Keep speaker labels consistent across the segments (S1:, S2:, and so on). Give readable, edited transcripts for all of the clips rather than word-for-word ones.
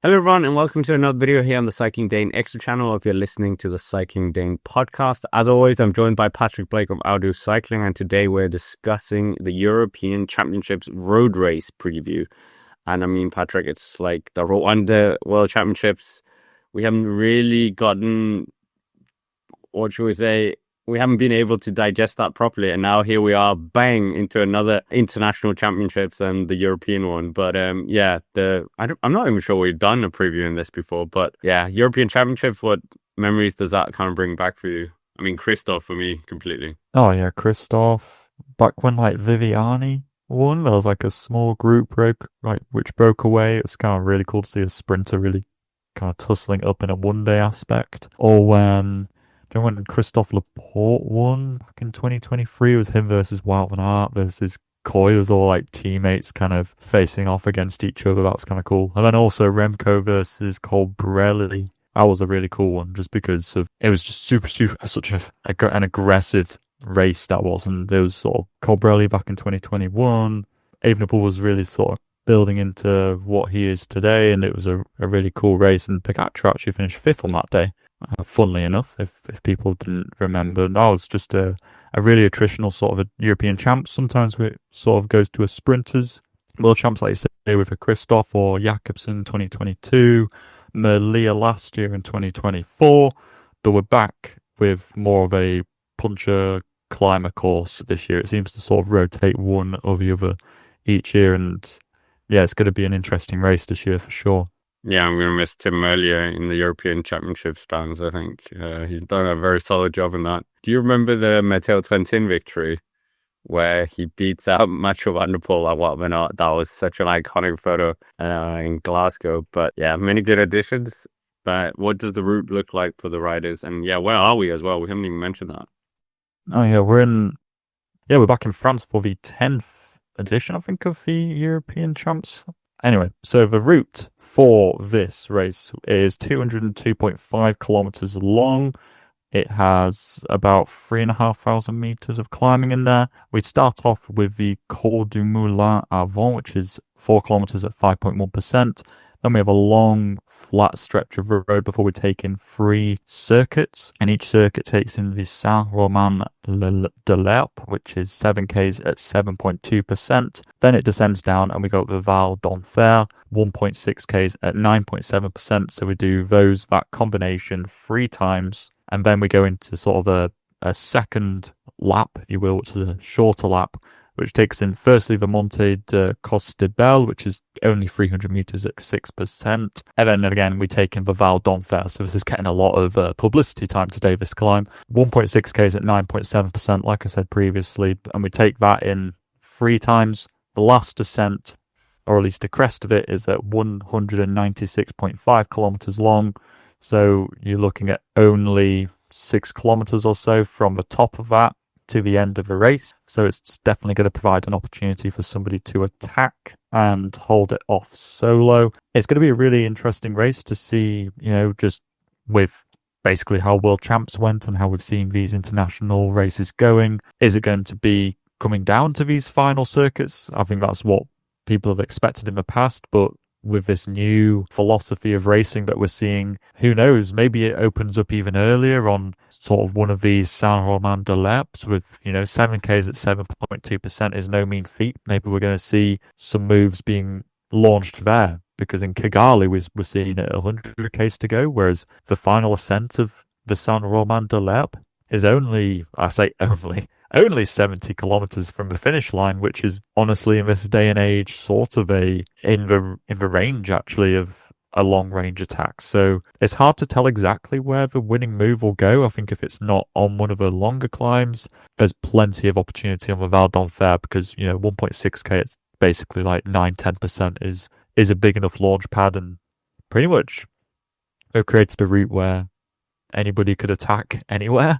S1: Hello everyone and welcome to another video here on the Cycling Dane Extra channel if you're listening to the Cycling Dane podcast. As always, I'm joined by Patrick Blake of Outdo Cycling, and today we're discussing the European Championships road race preview. And I mean, Patrick, it's like the Rwanda World Championships. We haven't really gotten, what should we say, we haven't been able to digest that properly, and now here we are, bang, into another international championships and the European one. But I'm not even sure we've done a preview in this before. But yeah, European Championships. What memories does that kind of bring back for you? I mean, Christoph for me completely.
S2: Oh yeah, Christoph. Back when Viviani won, there was a small group which broke away. It was kind of really cool to see a sprinter really kind of tussling up in a one-day aspect. Or when Christoph Laporte won back in 2023, it was him versus Wout van Aert versus Coy. It was all teammates kind of facing off against each other. That was kind of cool. And then also Remco versus Colbrelli. That was a really cool one, just because it was just super such an aggressive race that was. And there was sort of Colbrelli back in 2021. Evenepoel was really sort of building into what he is today, and it was a really cool race. And Pogacar actually finished fifth on that day. Funnily enough, if people didn't remember, that was just a really attritional sort of a European champs. Sometimes it sort of goes to a sprinters world champs, like you say, with a Christoph or Jakobsen 2022, Merlia last year in 2024. But we're back with more of a puncher climber course this year. It seems to sort of rotate one or the other each year, and yeah, it's going to be an interesting race this year for sure.
S1: Yeah, I'm going to miss Tim Merlier in the European Championships bands, I think. He's done a very solid job in that. Do you remember the Matteo Trentin victory where he beats out Mathieu van der Poel at Wout van Aert? That was such an iconic photo in Glasgow. But yeah, many good additions. But what does the route look like for the riders? And yeah, where are we as well? We haven't even mentioned that.
S2: Oh yeah, we're back in France for the 10th edition, I think, of the European Champs. Anyway, so the route for this race is 202.5 kilometers long. It has about 3,500 meters of climbing in there. We start off with the Col du Moulin Avant, which is 4 kilometers at 5.1%. Then we have a long, flat stretch of road before we take in 3 circuits. And each circuit takes in the Saint-Romain de l'Herbe, which is 7Ks at 7.2%. Then it descends down and we go up the Val d'Enfer, 1.6Ks at 9.7%. So we do that combination 3 times. And then we go into sort of a second lap, if you will, which is a shorter lap, which takes in firstly the Monte de Costebel, which is only 300 meters at 6%. And then again, we take in the Val d'Enfer. So this is getting a lot of publicity time today, this climb. 1.6Ks at 9.7%, like I said previously. And we take that in 3 times. The last descent, or at least the crest of it, is at 196.5 kilometers long. So you're looking at only 6 kilometers or so from the top of that to the end of the race. So it's definitely going to provide an opportunity for somebody to attack and hold it off solo. It's going to be a really interesting race to see, just with basically how World Champs went and how we've seen these international races going. Is it going to be coming down to these final circuits? I think that's what people have expected in the past, but with this new philosophy of racing that we're seeing, who knows, maybe it opens up even earlier on sort of one of these Saint-Romain de l'Herbe with, 7Ks at 7.2% is no mean feat. Maybe we're going to see some moves being launched there, because in Kigali we're seeing it 100Ks to go, whereas the final ascent of the Saint-Romain de l'Herbe is only 70 kilometers from the finish line, which is honestly in this day and age sort of in the range actually of a long range attack. So it's hard to tell exactly where the winning move will go. I think if it's not on one of the longer climbs, there's plenty of opportunity on the Val d'Enfer, because 1.6K, it's basically 9-10% is a big enough launch pad, and pretty much they've created a route where anybody could attack anywhere,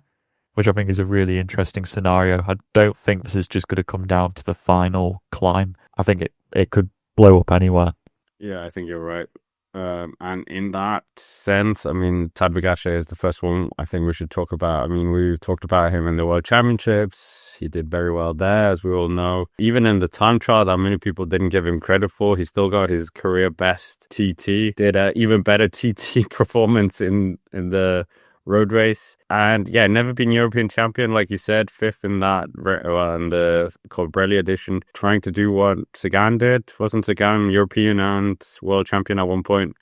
S2: which I think is a really interesting scenario. I don't think this is just going to come down to the final climb. I think it could blow up anywhere.
S1: Yeah, I think you're right. And And in that sense, I mean, Tadej Pogacar is the first one I think we should talk about. I mean, we've talked about him in the World Championships. He did very well there, as we all know. Even in the time trial that many people didn't give him credit for, he still got his career best TT. Did an even better TT performance in the road race. And yeah, never been European champion, like you said, fifth in that, in the Colbrelli edition, trying to do what Sagan did. Wasn't Sagan European and world champion at one point?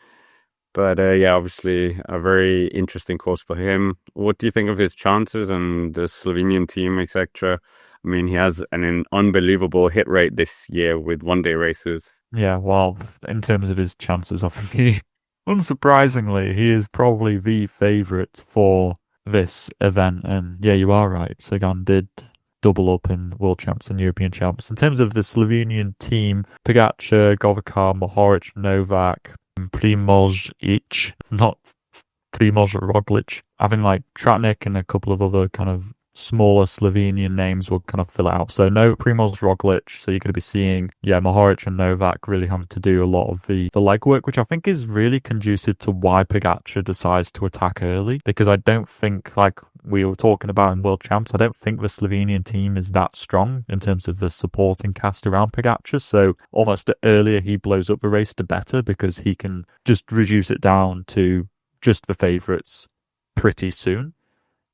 S1: But yeah, obviously a very interesting course for him. What do you think of his chances and the Slovenian team, etc.? I mean, he has an unbelievable hit rate this year with one-day races.
S2: Yeah, well, in terms of his chances, I think unsurprisingly, he is probably the favourite for this event. And yeah, you are right. Sagan did double up in World Champs and European Champs. In terms of the Slovenian team, Pogacar, Pogacar, Mohoric, Novak, Primožič, not Primož Roglič. Having like Tratnik and a couple of other kind of smaller Slovenian names will kind of fill it out. So no Primož Roglič. So you're going to be seeing, Mohoric and Novak really having to do a lot of the legwork, which I think is really conducive to why Pogacar decides to attack early. Because I don't think, like we were talking about in World Champs, I don't think the Slovenian team is that strong in terms of the supporting cast around Pogacar. So almost the earlier he blows up the race, the better, because he can just reduce it down to just the favourites pretty soon,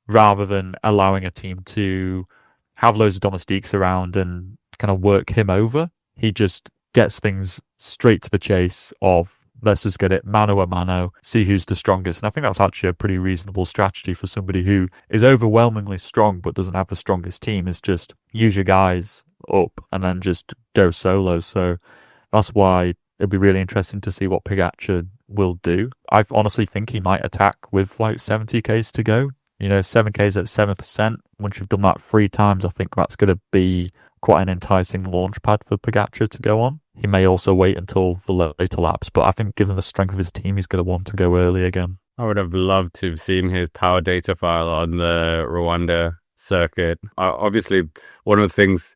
S2: rather than allowing a team to have loads of domestiques around and kind of work him over. He just gets things straight to the chase of, let's just get it mano a mano, see who's the strongest. And I think that's actually a pretty reasonable strategy for somebody who is overwhelmingly strong but doesn't have the strongest team, is just use your guys up and then just go solo. So that's why it'd be really interesting to see what Pogacar will do. I honestly think he might attack with like 70Ks to go. 7Ks at 7%. Once you've done that 3 times, I think that's going to be quite an enticing launch pad for Pogacar to go on. He may also wait until the later laps, but I think given the strength of his team, he's going to want to go early again.
S1: I would have loved to have seen his power data file on the Rwanda circuit. Obviously, one of the things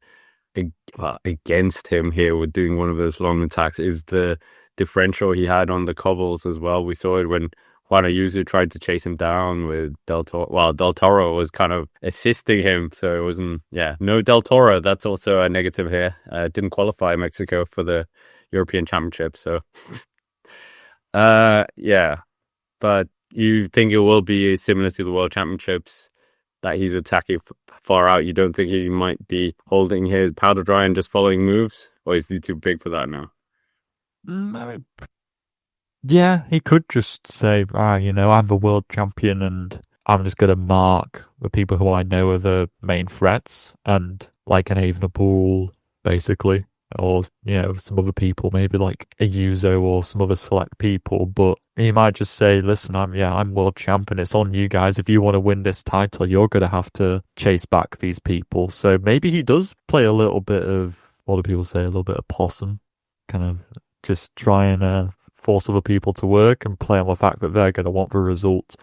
S1: against him here with doing one of those long attacks is the differential he had on the cobbles as well. We saw it when Juan Ayuso tried to chase him down with Del Toro. Well, Del Toro was kind of assisting him, so it wasn't, no Del Toro. That's also a negative here. Didn't qualify Mexico for the European Championships, so but you think it will be similar to the World Championships, that he's attacking far out? You don't think he might be holding his powder dry and just following moves, or is he too big for that now?
S2: Yeah, he could just say, I'm the world champion and I'm just going to mark the people who I know are the main threats, and like an Evenepoel, basically, or, some other people, maybe like Ayuso or some other select people. But he might just say, listen, I'm world champion. It's on you guys. If you want to win this title, you're going to have to chase back these people. So maybe he does play a little bit of, what do people say, a little bit of possum, kind of just try and force other people to work and play on the fact that they're going to want the result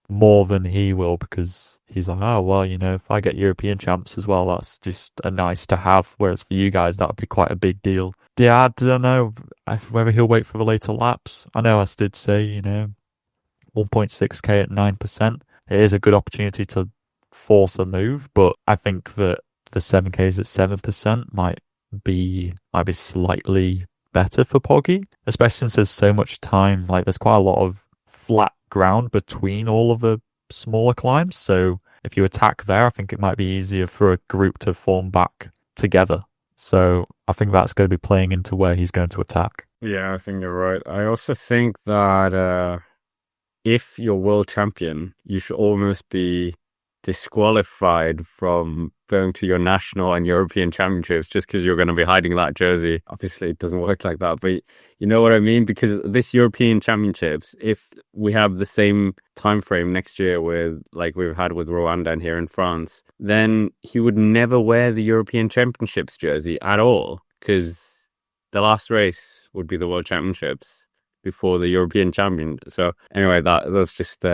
S2: more than he will, because he's like, if I get European champs as well, that's just a nice to have, whereas for you guys that would be quite a big deal. Yeah, I don't know whether he'll wait for the later laps. I know I did say 1.6k at 9%, it is a good opportunity to force a move, but I think that the 7Ks at 7% might be slightly better for Poggy, especially since there's so much time. Like, there's quite a lot of flat ground between all of the smaller climbs, so if you attack there, I think it might be easier for a group to form back together. So I think that's going to be playing into where he's going to attack.
S1: Yeah, I think you're right. I also think that if you're world champion, you should almost be disqualified from going to your national and European championships just because you're going to be hiding that jersey. Obviously, it doesn't work like that, but you know what I mean? Because this European championships, if we have the same time frame next year with, like we've had with Rwanda and here in France, then he would never wear the European Championships jersey at all, because the last race would be the World Championships before the European champion. So anyway, that's just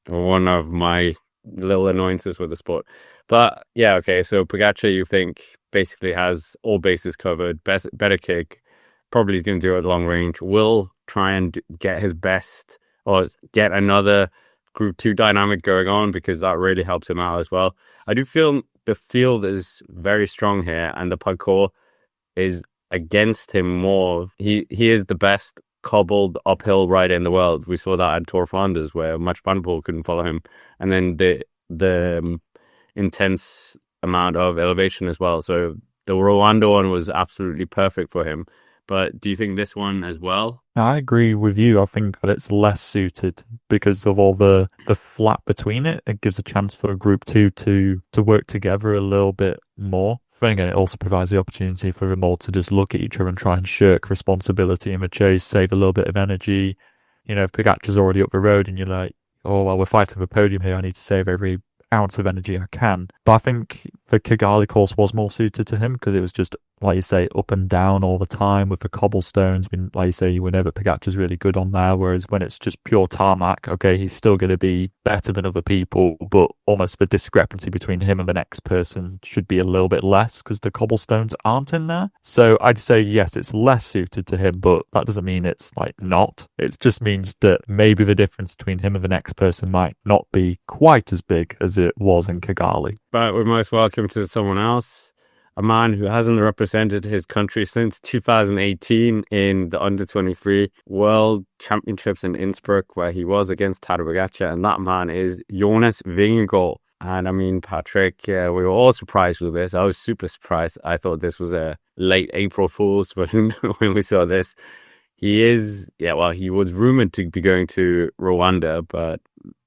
S1: one of my little annoyances with the sport. But yeah, okay, so Pogacar, you think, basically has all bases covered, better kick, probably going to do it long range, will try and get his best or get another Group 2 dynamic going on, because that really helps him out as well. I do feel the field is very strong here, and the parcours is against him more. He is the best cobbled uphill rider in the world. We saw that at Tour of Flanders, where Match Van Der Poel couldn't follow him, and then the intense amount of elevation as well. So the Rwanda one was absolutely perfect for him. But do you think this one as well?
S2: I agree with you. I think that it's less suited because of all the flat between it. It gives a chance for Group 2 to work together a little bit more. But again, it also provides the opportunity for them all to just look at each other and try and shirk responsibility in the chase, save a little bit of energy. You know, if Pogacar's already up the road and you're like, oh, well, we're fighting for the podium here, I need to save every ounce of energy I can. But I think the Kigali course was more suited to him because it was just, like you say, up and down all the time with the cobblestones. I mean, like you say, you know that Pogacar's really good on there, whereas when it's just pure tarmac, okay, he's still going to be better than other people, but almost the discrepancy between him and the next person should be a little bit less because the cobblestones aren't in there. So I'd say, yes, it's less suited to him, but that doesn't mean it's like not. It just means that maybe the difference between him and the next person might not be quite as big as it was in Kigali.
S1: But we're most welcome to someone else, a man who hasn't represented his country since 2018 in the Under-23 World Championships in Innsbruck, where he was against Tadej Pogacar, and that man is Jonas Vingegaard. And I mean, Patrick, we were all surprised with this. I was super surprised. I thought this was a late April Fool's when we saw this. He was rumored to be going to Rwanda, but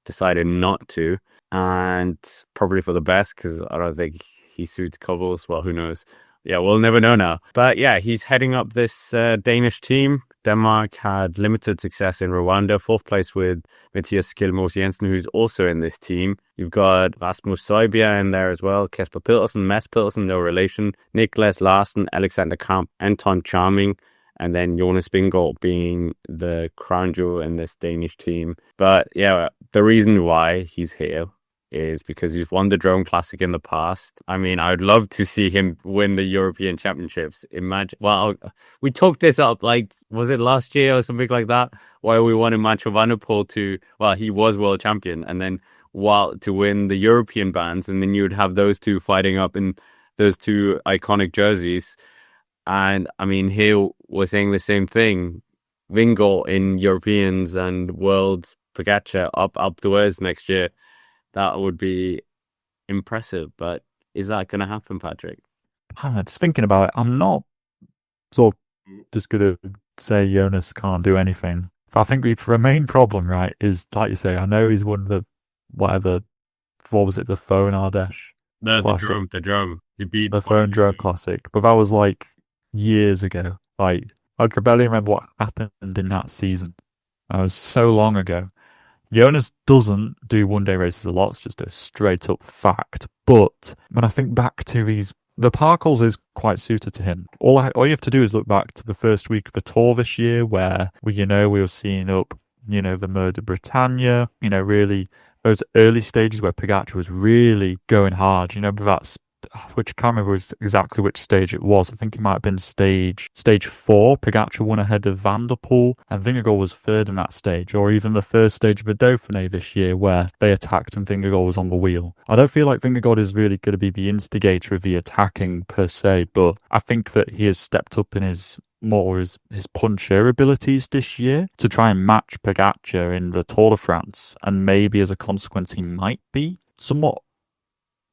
S1: decided not to. And probably for the best, because I don't think he suits cobbles. Well, who knows? Yeah, we'll never know now. But yeah, he's heading up this Danish team. Denmark had limited success in Rwanda, 4th place with Mathias Skjelmose Jensen, who's also in this team. You've got Rasmus Søjbjerg in there as well, Kasper Pedersen, Mads Pedersen, no relation, Niklas Larsen, Alexander Kamp, Anton Charming, and then Jonas Vingegaard being the crown jewel in this Danish team. But yeah, the reason why he's here is because he's won the Drome Classic in the past. I mean, I would love to see him win the European Championships. Imagine, well, we talked this up, like, was it last year or something like that, where we wanted Mathieu Van der Poel he was world champion, and then to win the European bands, and then you'd have those two fighting up in those two iconic jerseys. And I mean, here we're saying the same thing. Vingegaard in Europeans and Worlds, Pogacar up the West next year. That would be impressive, but is that going to happen, Patrick?
S2: Just thinking about it, I'm not sort of just going to say Jonas can't do anything. But I think the main problem, right, is, like you say, I know he's won the, what was it, the Phone Ardèche?
S1: The Drome. He beat
S2: the Phone Drome Classic, but that was like years ago. Like, I could barely remember what happened in that season. That was so long ago. Jonas doesn't do one-day races a lot. It's just a straight-up fact. But when I think back to the parcours is quite suited to him. All you have to do is look back to the first week of the Tour this year, where we were seeing up, the Mur de Bretagne, really those early stages where Pogacar was really going hard. That's which I can't remember exactly which stage it was. I think it might have been stage 4. Pogacar won ahead of Van der Poel, and Vingegaard was third in that stage, or even the first stage of the Dauphiné this year where they attacked and Vingegaard was on the wheel. I don't feel like Vingegaard is really going to be the instigator of the attacking per se, but I think that he has stepped up in his puncher abilities this year to try and match Pogacar in the Tour de France, and maybe as a consequence he might be somewhat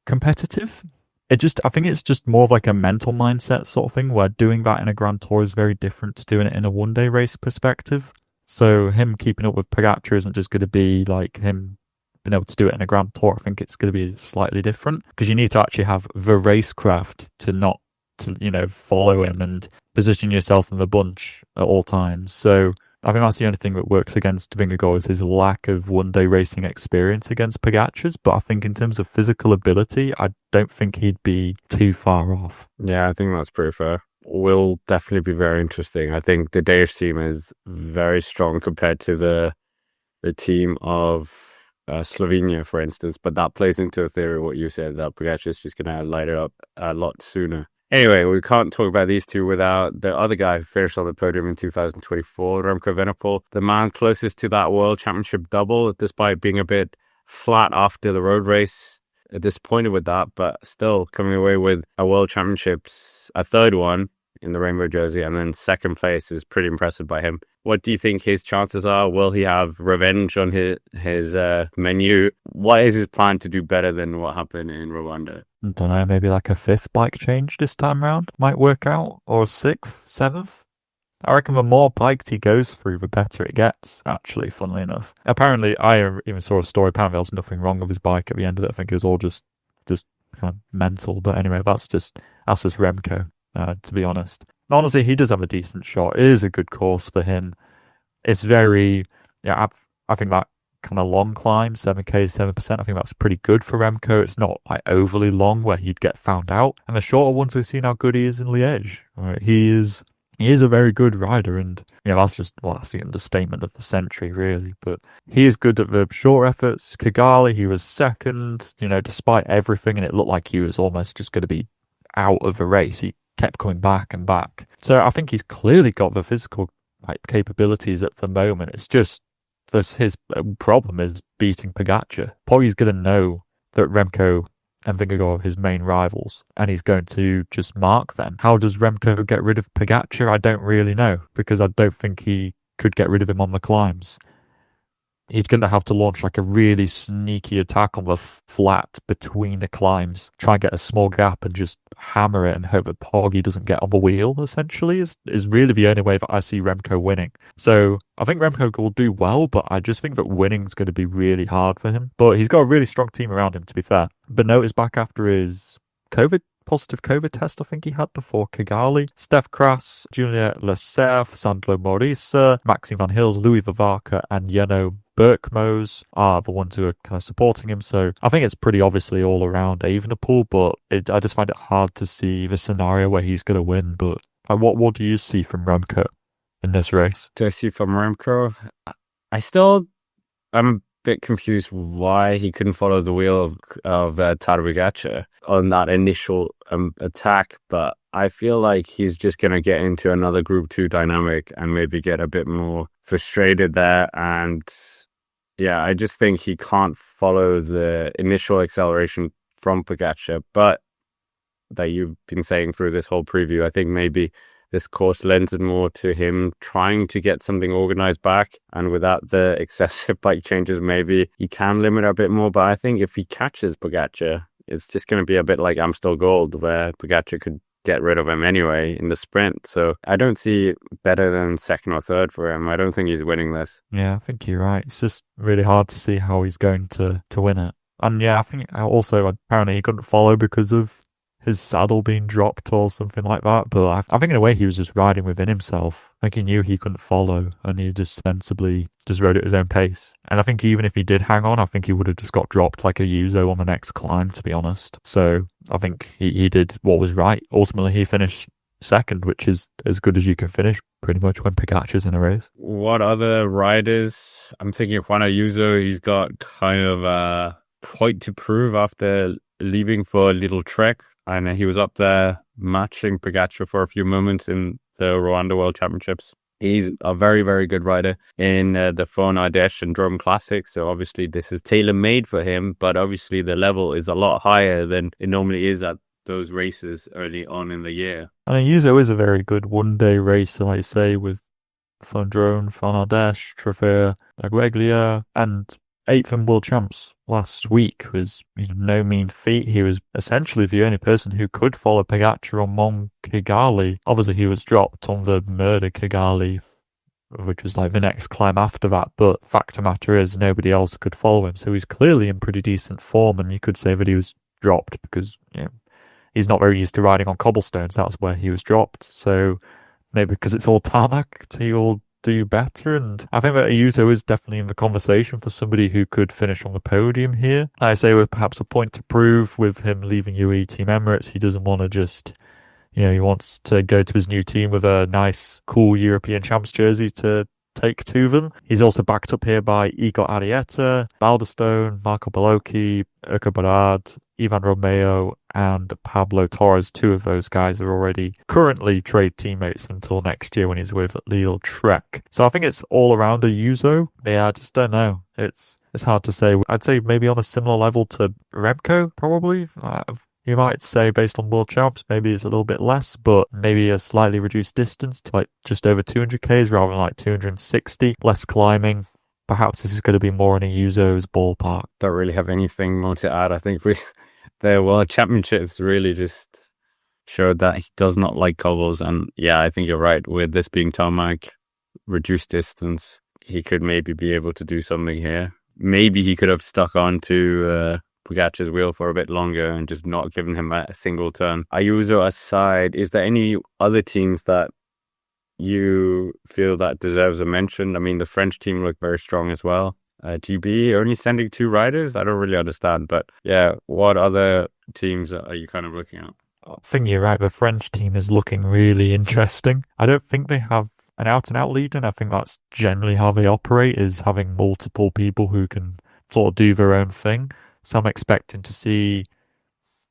S2: competitive. I think it's just more of like a mental mindset sort of thing, where doing that in a Grand Tour is very different to doing it in a one-day race perspective. So him keeping up with Pogacar isn't just going to be like him being able to do it in a Grand Tour. I think it's going to be slightly different, because you need to actually have the racecraft to follow him and position yourself in the bunch at all times. So I think that's the only thing that works against Vingegaard, is his lack of one-day racing experience against Pogacar's. But I think in terms of physical ability, I don't think he'd be too far off.
S1: Yeah, I think that's pretty fair. Will definitely be very interesting. I think the Danish team is very strong compared to the team of Slovenia, for instance. But that plays into a theory what you said, that Pogacar is just going to light it up a lot sooner. Anyway, we can't talk about these two without the other guy who finished on the podium in 2024, Remco Evenepoel, the man closest to that World Championship double, despite being a bit flat after the road race. Disappointed with that, but still coming away with a World Championships, a third one in the rainbow jersey, and then second place is pretty impressive by him. What do you think his chances are? Will he have revenge on his menu? What is his plan to do better than what happened in Rwanda?
S2: I don't know, maybe like a 5th bike change this time round might work out, or a 6th, 7th. I reckon the more biked he goes through, the better it gets, actually, funnily enough. Apparently, I even saw a story, apparently there was nothing wrong with his bike at the end of it. I think it was all just kind of mental. But anyway, that's just Remco, to be honest. Honestly, he does have a decent shot. It is a good course for him. It's very, I think that kind of long climb, 7k, 7%, I think that's pretty good for Remco. It's not like overly long where he'd get found out. And the shorter ones, we've seen how good he is in Liège. Right? He is a very good rider, and that's the understatement of the century, really. But he is good at the short efforts. Kigali, he was second, despite everything, and it looked like he was almost just going to be out of the race. He kept coming back and back. So I think he's clearly got the physical capabilities at the moment. It's just his problem is beating Pogacar. Poggy's going to know that Remco and Vingegaard are his main rivals, and he's going to just mark them. How does Remco get rid of Pogacar? I don't really know, because I don't think he could get rid of him on the climbs. He's going to have to launch like a really sneaky attack on the flat between the climbs, try and get a small gap and just hammer it and hope that Poggy doesn't get on the wheel, essentially, is really the only way that I see Remco winning. So I think Remco will do well, but I just think that winning is going to be really hard for him. But he's got a really strong team around him, to be fair. Benoit is back after his positive COVID test I think he had before Kigali. Steph Kras, Julien Lecerf, Sandro Maurice, Maxime Van Hils, Louis Vavaca and Jeno Berkmoes are the ones who are kind of supporting him. So I think it's pretty obviously all around Evenepoel, but I just find it hard to see the scenario where he's going to win. But what do you see from Remco in this race?
S1: Do I see from Remco? I'm a bit confused why he couldn't follow the wheel of Tadej Pogacar on that initial attack, but I feel like he's just going to get into another Group 2 dynamic and maybe get a bit more frustrated there. And yeah, I just think he can't follow the initial acceleration from Pogacar, but that you've been saying through this whole preview, I think maybe this course lends it more to him trying to get something organized back, and without the excessive bike changes, maybe he can limit a bit more. But I think if he catches Pogacar, it's just going to be a bit like Amstel Gold, where Pogacar could get rid of him anyway in the sprint. So I don't see better than second or third for him. I don't think he's winning this.
S2: Yeah, I think you're right. It's just really hard to see how he's going to win it. And yeah, I think also apparently he couldn't follow because of his saddle being dropped or something like that. But I think in a way he was just riding within himself. I think he knew he couldn't follow, and he just sensibly just rode at his own pace. And I think even if he did hang on, I think he would have just got dropped like Ayuso on the next climb, to be honest. So I think he did what was right. Ultimately, he finished second, which is as good as you can finish pretty much when Pogacar's in a race.
S1: What other riders? I'm thinking Juan Ayuso. He's got kind of a point to prove after leaving for a little trek. And he was up there matching Pogacar for a few moments in the Rwanda World Championships. He's a very, very good rider in the Drôme and Ardèche and Drome Classic. So obviously this is tailor-made for him, but obviously the level is a lot higher than it normally is at those races early on in the year.
S2: And Ayuso is a very good one-day racer, like you say, with Drôme, Ardèche, Trofeo, Lagueglia, and 8th in World Champs last week was no mean feat. He was essentially the only person who could follow Pogacar on Mont Kigali. Obviously, he was dropped on the murder Kigali, which was like the next climb after that. But fact of the matter is, nobody else could follow him. So he's clearly in pretty decent form, and you could say that he was dropped because he's not very used to riding on cobblestones. That's where he was dropped. So maybe because it's all tarmac, he'll do better. And I think that Ayuso is definitely in the conversation for somebody who could finish on the podium here. I say with perhaps a point to prove with him leaving UAE Team Emirates. He doesn't want to just, he wants to go to his new team with a nice, cool European Champs jersey to take to them. He's also backed up here by Igor Arrieta, Baldestone, Marco Bellocchi, Urco Barad, Ivan Romeo, and Pablo Torres. Two of those guys are already currently trade teammates until next year when he's with Lille Trek. So I think it's all around Ayuso. Yeah, I just don't know. It's hard to say. I'd say maybe on a similar level to Remco, probably. You might say based on world champs, maybe it's a little bit less, but maybe a slightly reduced distance to like just over 200 Ks rather than like 260. Less climbing. Perhaps this is going to be more in Ayuso's ballpark.
S1: Don't really have anything more to add. I think the World Championships really just showed that he does not like cobbles. And yeah, I think you're right. With this being tarmac, reduced distance, he could maybe be able to do something here. Maybe he could have stuck on to Pogacar's wheel for a bit longer and just not given him a single turn. Ayuso aside, is there any other teams that you feel that deserves a mention? I mean, the French team looked very strong as well. GB only sending 2 riders? I don't really understand. But yeah, what other teams are you kind of looking at?
S2: I think you're right. The French team is looking really interesting. I don't think they have an out-and-out leader, and I think that's generally how they operate, is having multiple people who can sort of do their own thing. So I'm expecting to see,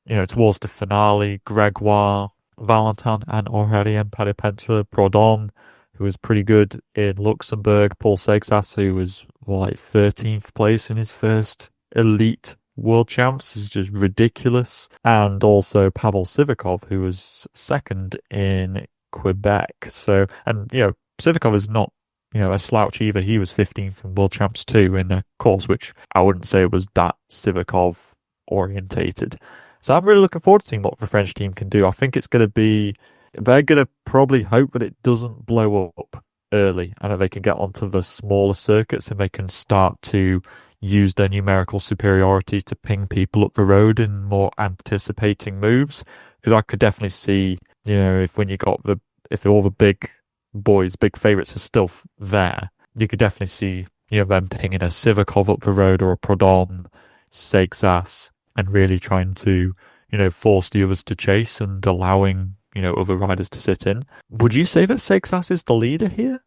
S2: towards the finale, Gregoire, Valentin, and Aurélien Paripentra, Prudhomme, who was pretty good in Luxembourg, Paul Seixas, who was 13th place in his first elite world champs, is just ridiculous. And also Pavel Sivakov, who was second in Quebec. So, and, Sivakov is not, a slouch either. He was 15th in world champs too in a course, which I wouldn't say was that Sivakov orientated. So I'm really looking forward to seeing what the French team can do. I think it's going to be, they're going to probably hope that it doesn't blow up early and that they can get onto the smaller circuits and they can start to use their numerical superiority to ping people up the road in more anticipating moves. Because I could definitely see, if all the big boys, big favourites are still there, you could definitely see, them pinging a Sivakov up the road or a Prudhomme, Seixas, and really trying to, force the others to chase and allowing, other riders to sit in. Would you say that Seixas is the leader here?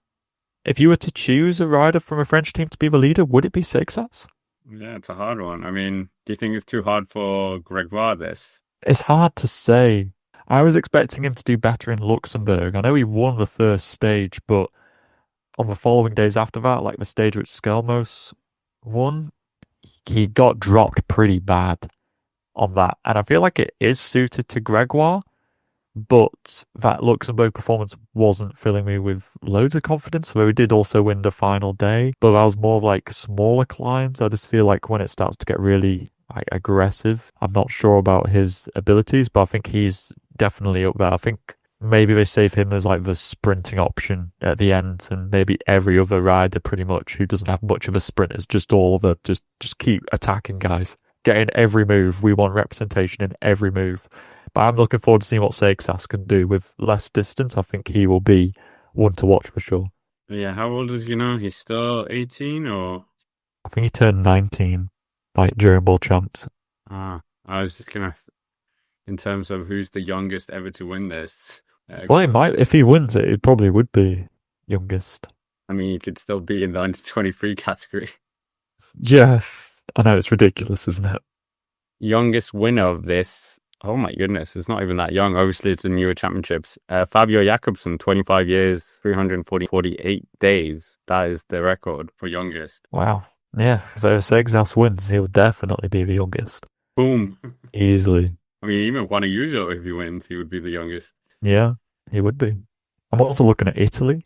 S2: If you were to choose a rider from a French team to be the leader, would it be Seixas?
S1: Yeah, it's a hard one. I mean, do you think it's too hard for Gregoire this?
S2: It's hard to say. I was expecting him to do better in Luxembourg. I know he won the first stage, but on the following days after that, like the stage which Skelmos won, he got dropped pretty bad on that. And I feel like it is suited to Gregoire, but that Luxembourg performance wasn't filling me with loads of confidence. Though he did also win the final day, but that was more of like smaller climbs. I just feel like when it starts to get really aggressive, I'm not sure about his abilities, but I think he's definitely up there. I think maybe they save him as like the sprinting option at the end, and maybe every other rider pretty much who doesn't have much of a sprint is just all of it. Just keep attacking, guys. Get in every move. We want representation in every move. But I'm looking forward to seeing what Seixas can do with less distance. I think he will be one to watch for sure.
S1: Yeah, how old is he now? He's still 18 or?
S2: I think he turned 19, during World Champs.
S1: I was just gonna, in terms of who's the youngest ever to win this.
S2: Well, it might, if he wins it, it probably would be youngest.
S1: I mean, he could still be in the under 23 category.
S2: Yeah, I know, it's ridiculous, isn't it?
S1: Youngest winner of this, oh my goodness, it's not even that young. Obviously, it's the newer championships. Fabio Jakobsen, 25 years, 348 days. That is the record for youngest.
S2: Wow. Yeah, so if Seixas wins, he'll definitely be the youngest.
S1: Boom.
S2: Easily.
S1: I mean, even Juan Ayuso, if he wins, he would be the youngest.
S2: Yeah, he would be. I'm also looking at Italy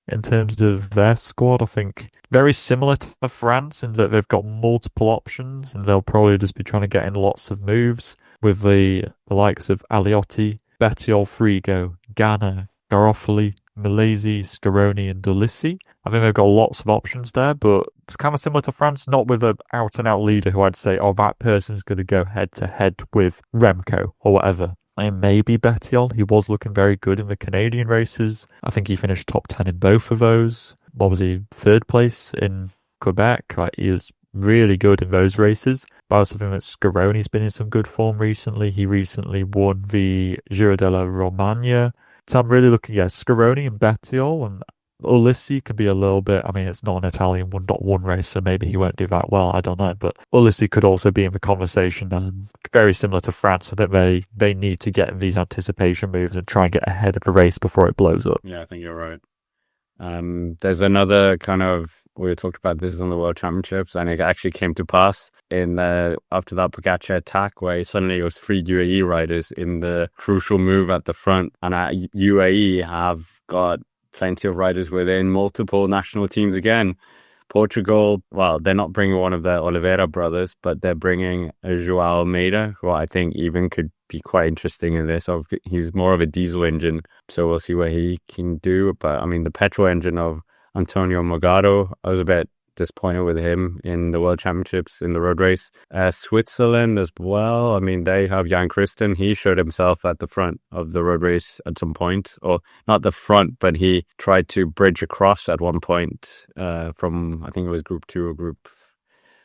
S2: in terms of their squad. I think very similar to France in that they've got multiple options and they'll probably just be trying to get in lots of moves with the likes of Aliotti, Bettiol, Frigo, Ganna, Garofoli, Milesi, Scaroni and Dulissi. I think they've got lots of options there, but it's kind of similar to France, not with an out-and-out leader who I'd say, that person's going to go head-to-head with Remco or whatever. And maybe Bettiol. He was looking very good in the Canadian races. I think he finished top 10 in both of those. What was he? Third place in Quebec. He was really good in those races. But I also think that Scaroni's been in some good form recently. He recently won the Giro della Romagna. So I'm really looking at Scaroni and Bettiol, and Ulissi could be a little bit, I mean, it's not an Italian 1.1 race, so maybe he won't do that well, I don't know. But Ulissi could also be in the conversation, and very similar to France, that they need to get in these anticipation moves and try and get ahead of the race before it blows up.
S1: Yeah, I think you're right. There's another kind of, we talked about this on the World Championships, and it actually came to pass in after that Pogacar attack, where suddenly it was 3 UAE riders in the crucial move at the front, and UAE have got plenty of riders within multiple national teams again. Portugal, well, they're not bringing one of the Oliveira brothers, but they're bringing João Almeida, who I think even could be quite interesting in this. He's more of a diesel engine, so we'll see what he can do. But I mean, the petrol engine of Antonio Morgado, I was a bit disappointed with him in the World Championships in the road race. Switzerland as well. I mean, they have Jan Christen. He showed himself at the front of the road race at some point, or not the front, but he tried to bridge across at one point from, I think it was Group 2 or Group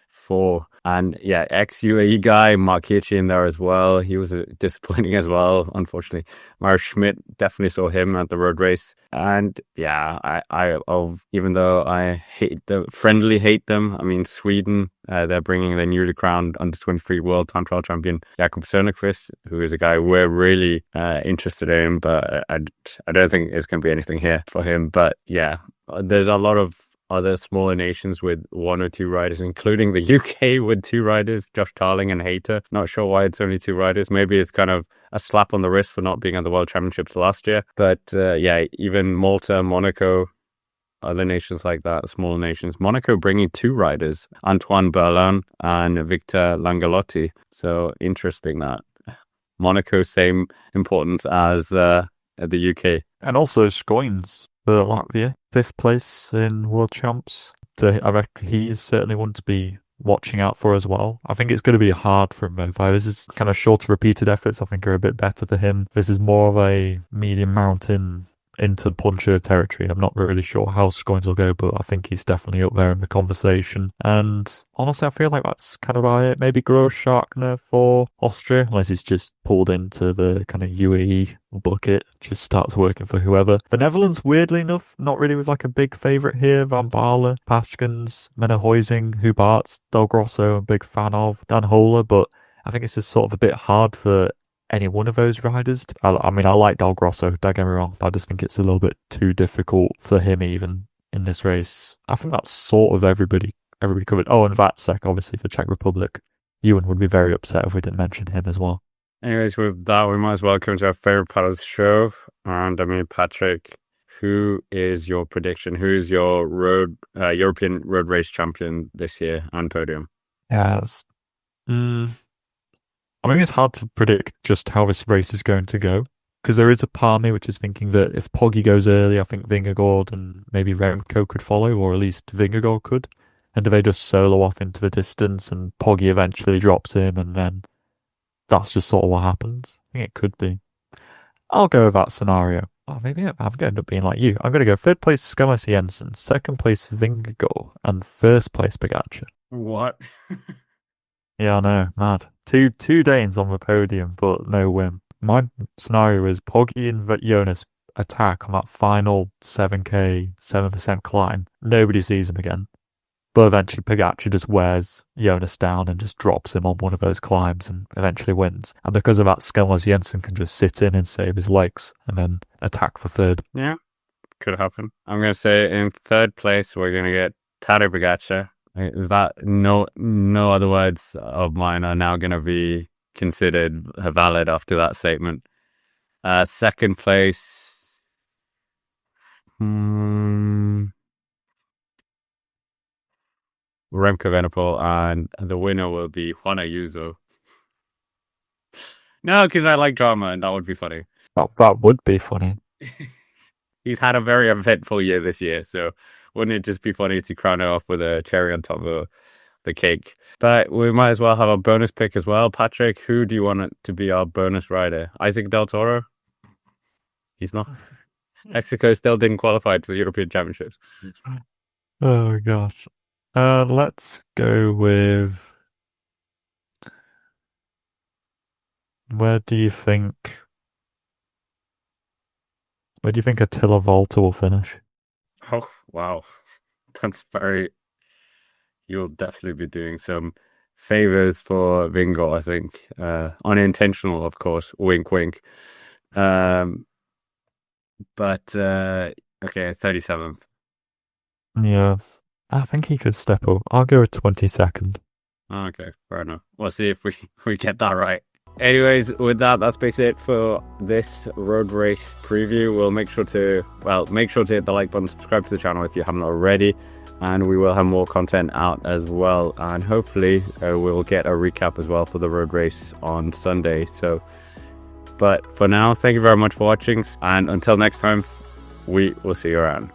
S1: 4. And yeah, ex-UAE guy, Mark Hirschi in there as well. He was disappointing as well, unfortunately. Marius Schmidt, definitely saw him at the road race. And yeah, even though I hate them, I mean, Sweden, they're bringing their newly crowned under-23 world time trial champion, Jakob Sörnqvist, who is a guy we're really interested in, but I don't think it's going to be anything here for him. But yeah, there's a lot of other smaller nations with 1 or 2 riders, including the UK with 2 riders, Josh Tarling and Hayter. Not sure why it's only 2 riders. Maybe it's kind of a slap on the wrist for not being at the World Championships last year. But yeah, even Malta, Monaco, other nations like that, smaller nations. Monaco bringing 2 riders, Antoine Berlin and Victor Langalotti. So interesting that Monaco, same importance as the UK.
S2: And also Scoins for Latvia, 5th place in World Champs. So I reckon he's certainly one to be watching out for as well. I think it's going to be hard for him. This is kind of shorter repeated efforts, I think, are a bit better for him. This is more of a medium mountain into puncher territory. I'm not really sure how Scoins will go, but I think he's definitely up there in the conversation. And honestly, I feel like that's kind of about it. Maybe Gross-Scharkner for Austria, unless he's just pulled into the kind of UAE bucket, just starts working for whoever. The Netherlands, weirdly enough, not really with like a big favourite here. Van Baarle, Paschkens, Mennehuizing, Huberts, Del Grosso, I'm a big fan of. Dan Holer, but I think it's just sort of a bit hard for any one of those riders. I mean, I like Del Grosso, don't get me wrong, but I just think it's a little bit too difficult for him even in this race. I think that's sort of everybody covered. Oh, and Vácek, obviously, for Czech Republic. Ewan would be very upset if we didn't mention him as well.
S1: Anyways, with that, we might as well come to our favourite part of the show. And I mean, Patrick, who is your prediction? Who is your European road race champion this year and podium?
S2: Yes. I mean, it's hard to predict just how this race is going to go, because there is a part of me which is thinking that if Poggy goes early, I think Vingegaard and maybe Remco could follow, or at least Vingegaard could. And do they just solo off into the distance and Poggy eventually drops him, and then that's just sort of what happens? I think it could be. I'll go with that scenario. Oh, maybe I'm going to end up being like you. I'm going to go 3rd place Skellis Jensen, 2nd place Vingegaard, and 1st place Pogacar.
S1: What?
S2: Yeah, I know, mad. Two Danes on the podium, but no win. My scenario is Poggy and Jonas attack on that final 7k, 7% climb. Nobody sees him again. But eventually Pogacar just wears Jonas down and just drops him on one of those climbs and eventually wins. And because of that, Skellis Jensen can just sit in and save his legs and then attack for 3rd.
S1: Yeah, could happen. I'm going to say in 3rd place, we're going to get Tadej Pogacar. Is that no other words of mine are now going to be considered valid after that statement? 2nd place, Remco Evenepoel, and the winner will be Juan Ayuso. No, because I like drama, and that would be funny.
S2: That would be funny.
S1: He's had a very eventful year this year, so wouldn't it just be funny to crown it off with a cherry on top of the cake? But we might as well have a bonus pick as well. Patrick, who do you want it to be our bonus rider? Isaac Del Toro? He's not. Mexico still didn't qualify to the European Championships.
S2: Oh, gosh. Let's go with... Where do you think Attila Volta will finish?
S1: Oh, wow. That's very... You'll definitely be doing some favors for Vingegaard, I think. Unintentional, of course. Wink, wink. Um, but okay, 37th.
S2: Yeah, I think he could step up. I'll go with 22nd.
S1: Okay, fair enough. We'll see if we get that right. Anyways, with that, that's basically it for this road race preview. We'll make sure to hit the like button, subscribe to the channel if you haven't already, and we will have more content out as well. And hopefully, we'll get a recap as well for the road race on Sunday. So, but for now, thank you very much for watching, and until next time, we will see you around.